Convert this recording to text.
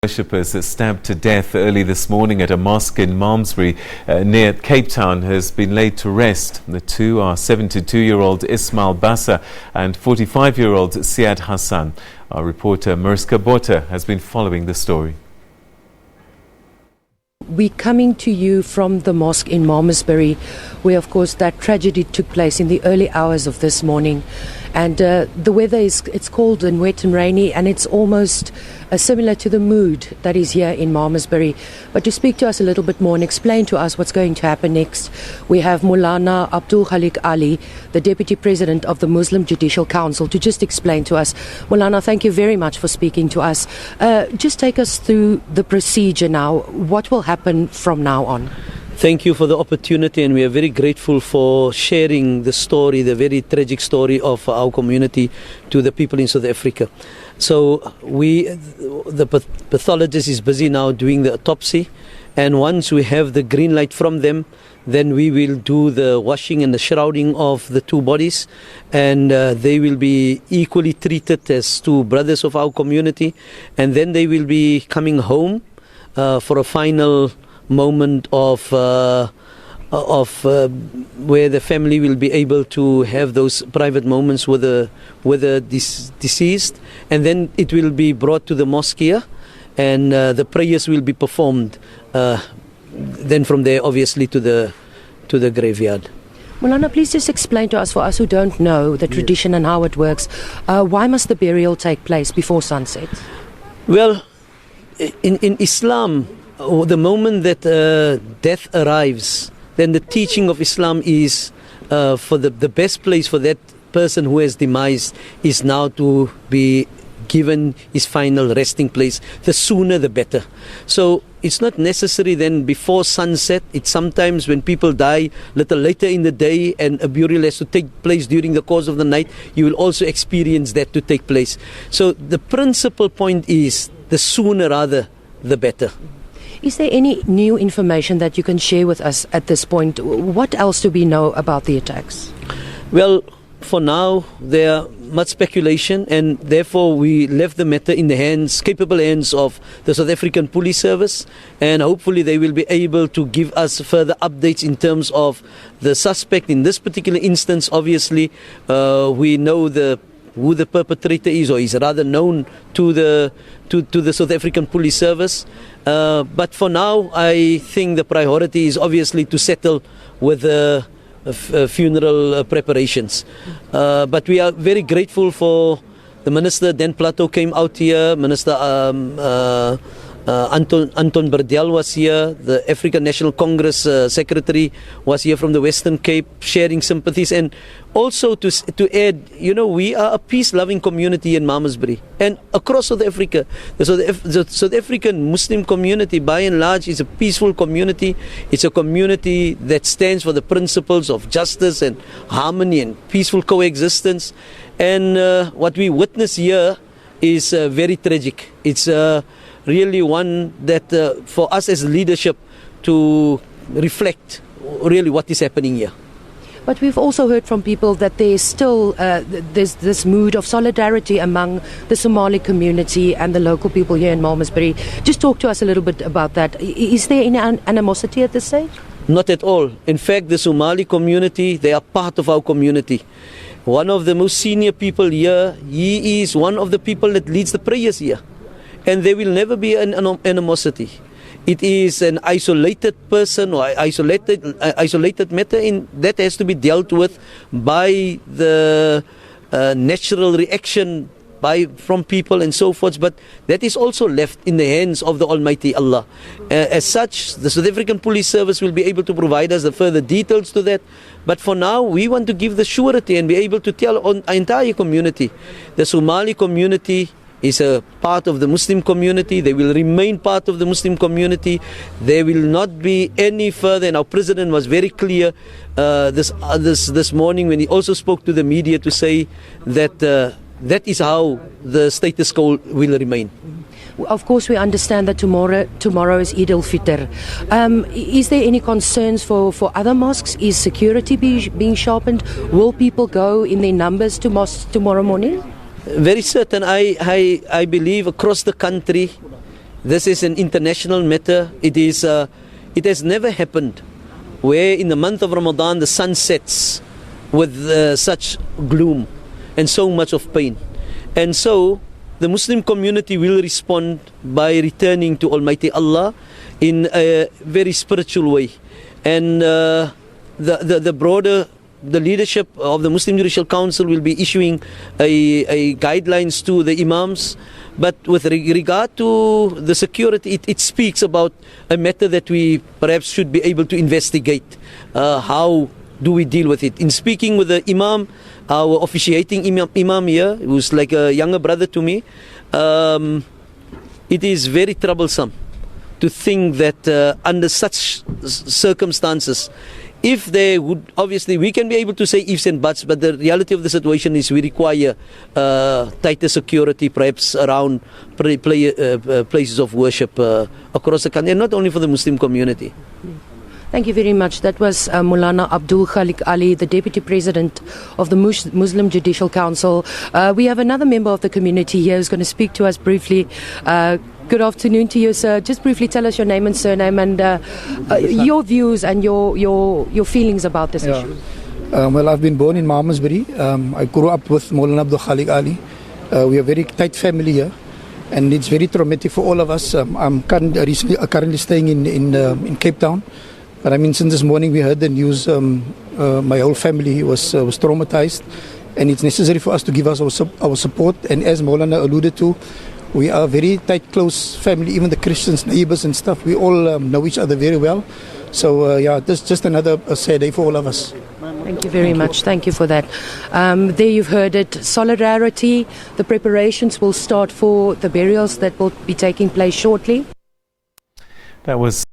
Worshippers stabbed to death early this morning at a mosque in Malmesbury near Cape Town has been laid to rest. The two are 72-year-old Ismail Bassa and 45-year-old Siyad Hassan. Our reporter Mariska Botha has been following the story. We're coming to you from the mosque in Malmesbury, where of course that tragedy took place in the early hours of this morning. And the weather it's cold and wet and rainy, and it's almost similar to the mood that is here in Malmesbury. But to speak to us a little bit more and explain to us what's going to happen next, we have Maulana Abdul Khalik Ali, the Deputy President of the Muslim Judicial Council, to just explain to us. Maulana, thank you very much for speaking to us. Just take us through the procedure now. What will happen from now on? Thank you for the opportunity, and we are very grateful for sharing the story, the very tragic story of our community to the people in South Africa. So the pathologist is busy now doing the autopsy, and once we have the green light from them, then we will do the washing and the shrouding of the two bodies, and they will be equally treated as two brothers of our community, and then they will be coming home for a final moment of where the family will be able to have those private moments with the deceased, and then it will be brought to the mosque here, and the prayers will be performed. Then from there, obviously, to the graveyard. Maulana, please just explain to us, for us who don't know the tradition and how it works, why must the burial take place before sunset? Well, in Islam, the moment that death arrives, then the teaching of Islam is for the best place for that person who has demised is now to be given his final resting place. The sooner the better. So it's not necessary then before sunset. It's sometimes when people die a little later in the day and a burial has to take place during the course of the night, you will also experience that to take place. So the principal point is the sooner rather the better. Is there any new information that you can share with us at this point? What else do we know about the attacks? Well, for now, there are much speculation, and therefore we left the matter in the capable hands of the South African Police Service, and hopefully they will be able to give us further updates in terms of the suspect. In this particular instance, obviously, we know who the perpetrator is, or is rather known to the South African Police Service. But for now, I think the priority is obviously to settle with the funeral preparations. But we are very grateful for the Minister Dan Plato came out here, Minister Anton Berdel was here, the African National Congress Secretary was here from the Western Cape, sharing sympathies, and also to add, we are a peace-loving community in Malmesbury and across South Africa. The South African Muslim community, by and large, is a peaceful community. It's a community that stands for the principles of justice and harmony and peaceful coexistence. And what we witness here is very tragic. It's really one that for us as leadership to reflect really what is happening here. But we've also heard from people that there's still there's this mood of solidarity among the Somali community and the local people here in Malmesbury. Just talk to us a little bit about that. Is there any animosity at this stage? Not at all. In fact, the Somali community, they are part of our community. One of the most senior people here, he is one of the people that leads the prayers here. And there will never be an animosity. It is an isolated person or isolated matter that has to be dealt with by the natural reaction from people and so forth. But that is also left in the hands of the Almighty Allah. As such, the South African Police Service will be able to provide us the further details to that. But for now, we want to give the surety and be able to tell our entire community, the Somali community is a part of the Muslim community. They will remain part of the Muslim community. There will not be any further, and our president was very clear this morning when he also spoke to the media to say that that is how the status quo will remain. Of course, we understand that tomorrow is Eid al-Fitr. Is there any concerns for other mosques? Is security being sharpened? Will people go in their numbers to mosques tomorrow morning? Very certain. I believe across the country This is an international matter. It has never happened where in the month of Ramadan the sun sets with such gloom and so much of pain. And so the Muslim community will respond by returning to Almighty Allah in a very spiritual way. And the leadership of the Muslim Judicial Council will be issuing a guidelines to the imams. But with regard to the security, it speaks about a matter that we perhaps should be able to investigate. How do we deal with it? In speaking with the imam, our officiating imam here, who's like a younger brother to me, it is very troublesome to think that under such circumstances, if they would, obviously we can be able to say ifs and buts, but the reality of the situation is we require tighter security perhaps around places of worship across the country, and not only for the Muslim community. Thank you very much. That was Maulana Abdul Khalik Ali, the Deputy President of the Muslim Judicial Council. We have another member of the community here who's going to speak to us briefly. Good afternoon to you, sir. Just briefly tell us your name and surname and your views and your feelings about this issue. Well, I've been born in Malmesbury. I grew up with Maulana Abdul Khalik Ali. We are a very tight family here, and it's very traumatic for all of us. I'm currently staying in Cape Town. But I mean, since this morning we heard the news, my whole family was traumatized, and it's necessary for us to give us our support. And as Maulana alluded to, we are a very tight, close family. Even the Christians, neighbors and stuff, we all know each other very well. So yeah, this is just another sad day for all of us. Thank you very much. Thank you for that. There you've heard it. Solidarity. The preparations will start for the burials that will be taking place shortly. That was